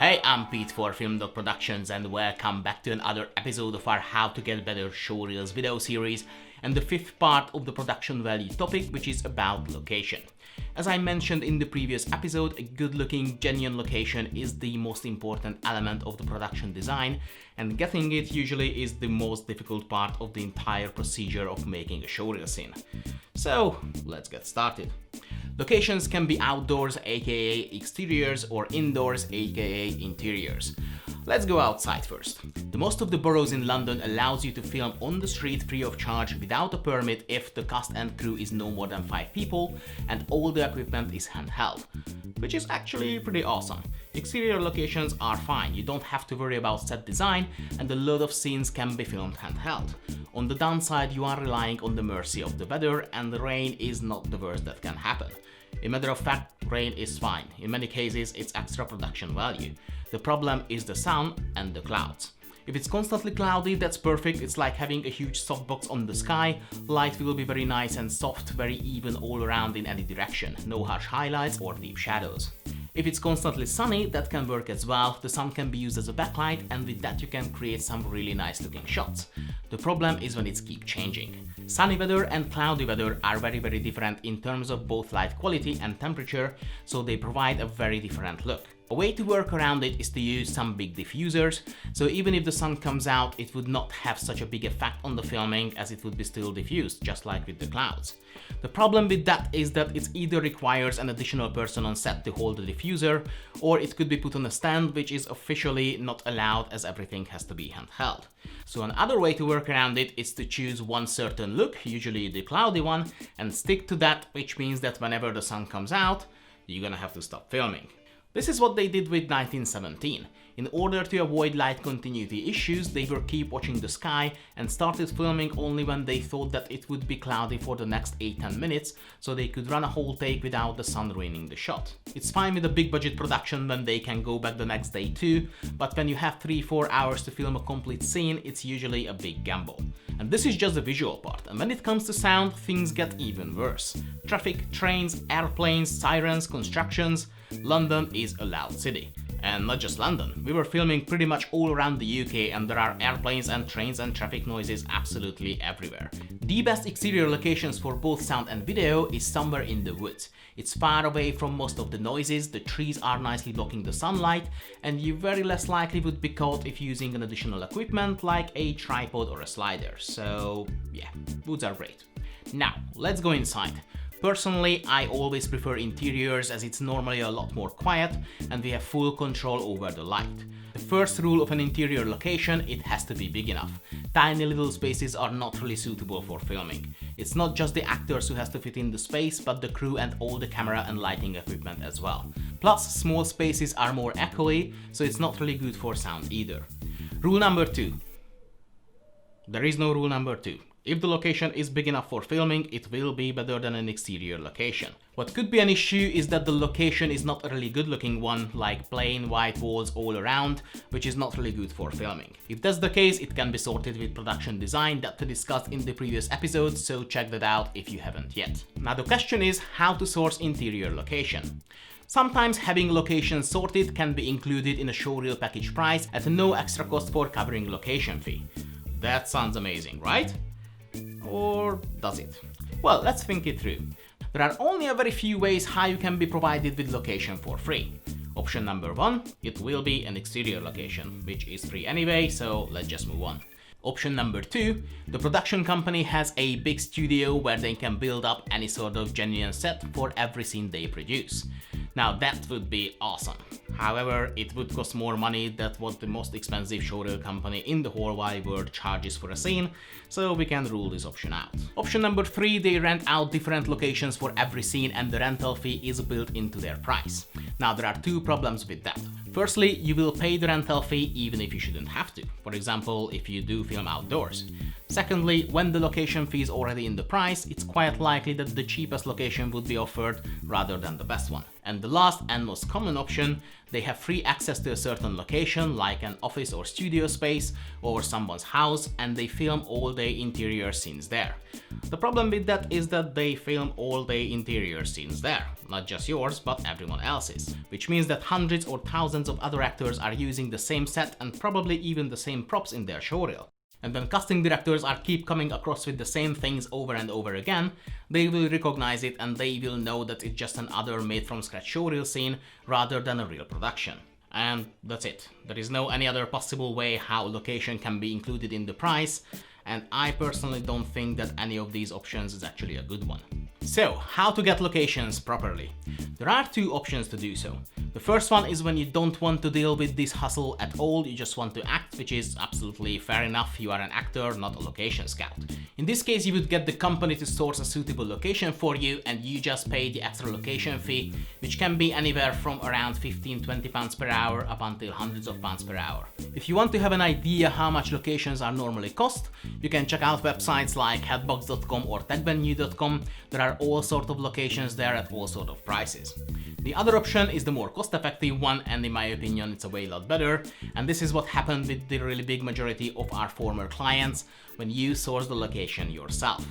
Hey, I'm Pete for Film Dog Productions and welcome back to another episode of our How to Get Better Showreels video series and the fifth part of the production value topic, which is about location. As I mentioned in the previous episode, a good-looking, genuine location is the most important element of the production design, and getting it usually is the most difficult part of the entire procedure of making a showreel scene. So, let's get started. Locations can be outdoors, aka exteriors, or indoors, aka interiors. Let's go outside first. The most of the boroughs in London allows you to film on the street free of charge without a permit if the cast and crew is no more than 5 people and all the equipment is handheld, which is actually pretty awesome. Exterior locations are fine, you don't have to worry about set design and a lot of scenes can be filmed handheld. On the downside, you are relying on the mercy of the weather and the rain is not the worst that can happen. In matter of fact, rain is fine. In many cases, it's extra production value. The problem is the sun and the clouds. If it's constantly cloudy, that's perfect. It's like having a huge softbox on the sky. Light will be very nice and soft, very even all around in any direction. No harsh highlights or deep shadows. If it's constantly sunny, that can work as well. The sun can be used as a backlight and with that you can create some really nice looking shots. The problem is when it keeps changing. Sunny weather and cloudy weather are very different in terms of both light quality and temperature, so they provide a very different look. A way to work around it is to use some big diffusers, so even if the sun comes out, it would not have such a big effect on the filming as it would be still diffused, just like with the clouds. The problem with that is that it either requires an additional person on set to hold the diffuser, or it could be put on a stand, which is officially not allowed as everything has to be handheld. So another way to work around it is to choose one certain look, usually the cloudy one, and stick to that, which means that whenever the sun comes out, you're gonna have to stop filming. This is what they did with 1917. In order to avoid light continuity issues, they were keep watching the sky and started filming only when they thought that it would be cloudy for the next 8-10 minutes, so they could run a whole take without the sun ruining the shot. It's fine with a big budget production when they can go back the next day too, but when you have 3-4 hours to film a complete scene, it's usually a big gamble. And this is just the visual part, and when it comes to sound, things get even worse. Traffic, trains, airplanes, sirens, constructions. London is a loud city. And not just London, we were filming pretty much all around the UK and there are airplanes and trains and traffic noises absolutely everywhere. The best exterior locations for both sound and video is somewhere in the woods. It's far away from most of the noises, the trees are nicely blocking the sunlight, and you very less likely would be caught if using an additional equipment like a tripod or a slider. So yeah, woods are great. Now, let's go inside. Personally, I always prefer interiors as it's normally a lot more quiet and we have full control over the light. The first rule of an interior location, it has to be big enough. Tiny little spaces are not really suitable for filming. It's not just the actors who has to fit in the space, but the crew and all the camera and lighting equipment as well. Plus, small spaces are more echoey, so it's not really good for sound either. Rule number 2. There is no rule number 2. If the location is big enough for filming, it will be better than an exterior location. What could be an issue is that the location is not a really good looking one, like plain white walls all around, which is not really good for filming. If that's the case, it can be sorted with production design that we discussed in the previous episode, so check that out if you haven't yet. Now the question is how to source interior location. Sometimes having locations sorted can be included in a showreel package price at no extra cost for covering location fee. That sounds amazing, right? Or does it? Well, let's think it through. There are only a very few ways how you can be provided with location for free. Option number 1, it will be an exterior location, which is free anyway, so let's just move on. Option number 2, the production company has a big studio where they can build up any sort of genuine set for every scene they produce. Now that would be awesome. However, it would cost more money than what the most expensive showreel company in the whole wide world charges for a scene, so we can rule this option out. Option number 3, they rent out different locations for every scene and the rental fee is built into their price. Now there are 2 problems with that. Firstly, you will pay the rental fee even if you shouldn't have to. For example, if you do film outdoors. Secondly, when the location fee is already in the price, it's quite likely that the cheapest location would be offered rather than the best one. And the last and most common option, they have free access to a certain location like an office or studio space or someone's house, and they film all day interior scenes there. The problem with that is that they film all day interior scenes there, not just yours but everyone else's, which means that hundreds or thousands of other actors are using the same set and probably even the same props in their showreel. And when casting directors are keep coming across with the same things over and over again, they will recognize it and they will know that it's just another made from scratch showreel scene rather than a real production. And that's it. There is no any other possible way how location can be included in the price, and I personally don't think that any of these options is actually a good one. So, how to get locations properly? There are two options to do so. The first one is when you don't want to deal with this hustle at all, you just want to act, which is absolutely fair enough. You are an actor, not a location scout. In this case, you would get the company to source a suitable location for you and you just pay the extra location fee, which can be anywhere from around 15-20 pounds per hour up until hundreds of pounds per hour. If you want to have an idea how much locations are normally cost, you can check out websites like headbox.com or techvenue.com. There are all sorts of locations there at all sorts of prices. The other option is the more cost-effective one, and in my opinion it's a way lot better, and this is what happened with the really big majority of our former clients when you source the location yourself.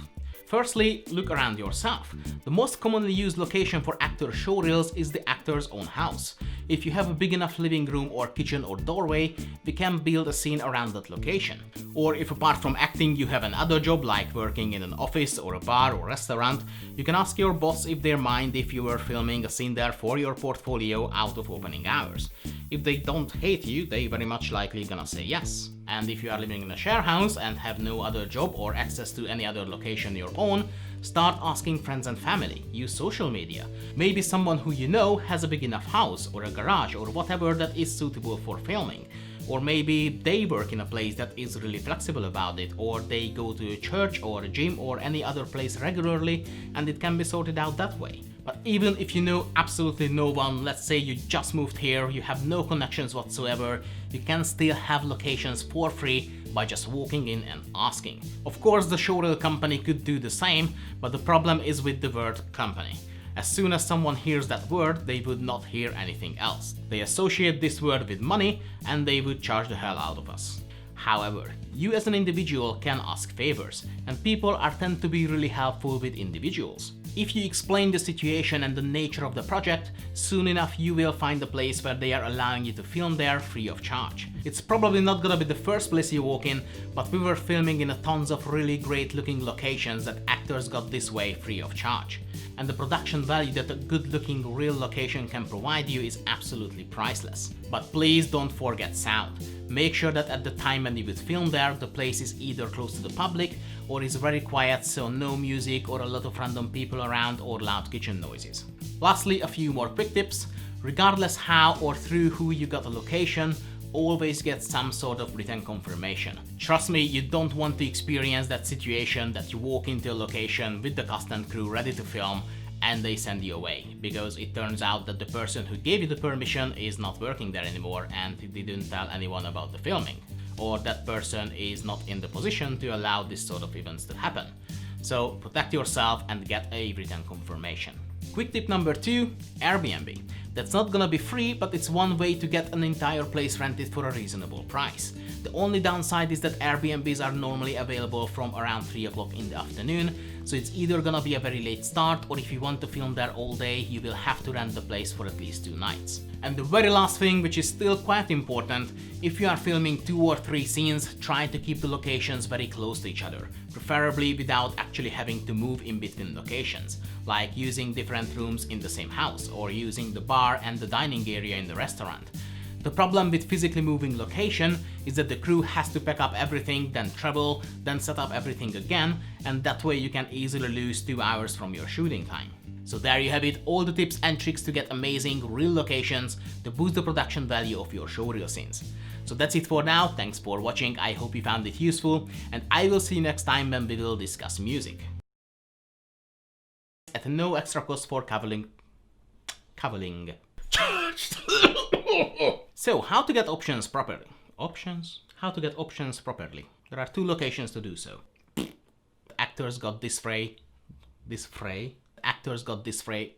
Firstly, look around yourself. The most commonly used location for actor showreels is the actor's own house. If you have a big enough living room or kitchen or doorway, we can build a scene around that location. Or if apart from acting you have another job like working in an office or a bar or restaurant, you can ask your boss if they mind if you were filming a scene there for your portfolio out of opening hours. If they don't hate you, they very much likely gonna say yes. And if you are living in a share house and have no other job or access to any other location your own, start asking friends and family. Use social media. Maybe someone who you know has a big enough house or a garage or whatever that is suitable for filming. Or maybe they work in a place that is really flexible about it, or they go to a church or a gym or any other place regularly and it can be sorted out that way. But even if you know absolutely no one, let's say you just moved here, you have no connections whatsoever, you can still have locations for free by just walking in and asking. Of course, the showreel company could do the same, but the problem is with the word company. As soon as someone hears that word, they would not hear anything else. They associate this word with money and they would charge the hell out of us. However, you as an individual can ask favors, and people tend to be really helpful with individuals. If you explain the situation and the nature of the project, soon enough you will find a place where they are allowing you to film there free of charge. It's probably not gonna be the first place you walk in, but we were filming in tons of really great looking locations that actors got this way free of charge. And the production value that a good looking real location can provide you is absolutely priceless. But please don't forget sound. Make sure that at the time when you would film there, the place is either close to the public or is very quiet, so no music or a lot of random people around or loud kitchen noises. Lastly, a few more quick tips. Regardless how or through who you got a location, always get some sort of written confirmation. Trust me, you don't want to experience that situation that you walk into a location with the cast and crew ready to film and they send you away, because it turns out that the person who gave you the permission is not working there anymore and he didn't tell anyone about the filming, or that person is not in the position to allow this sort of events to happen. So protect yourself and get a written confirmation. Quick tip number 2, Airbnb. That's not gonna be free, but it's one way to get an entire place rented for a reasonable price. The only downside is that Airbnbs are normally available from around 3 o'clock in the afternoon, so it's either gonna be a very late start, or if you want to film there all day, you will have to rent the place for at least 2 nights. And the very last thing, which is still quite important, if you are filming 2 or 3 scenes, try to keep the locations very close to each other, preferably without actually having to move in between locations, like using different rooms in the same house, or using the bar and the dining area in the restaurant. The problem with physically moving location is that the crew has to pack up everything, then travel, then set up everything again, and that way you can easily lose 2 hours from your shooting time. So there you have it, all the tips and tricks to get amazing real locations to boost the production value of your showreel scenes. So that's it for now, thanks for watching, I hope you found it useful, and I will see you next time when we will discuss music. At no extra cost for cavilling. So, how to get options properly? Options? How to get options properly. There are 2 locations to do so. actors got this fray. Actors got this fray.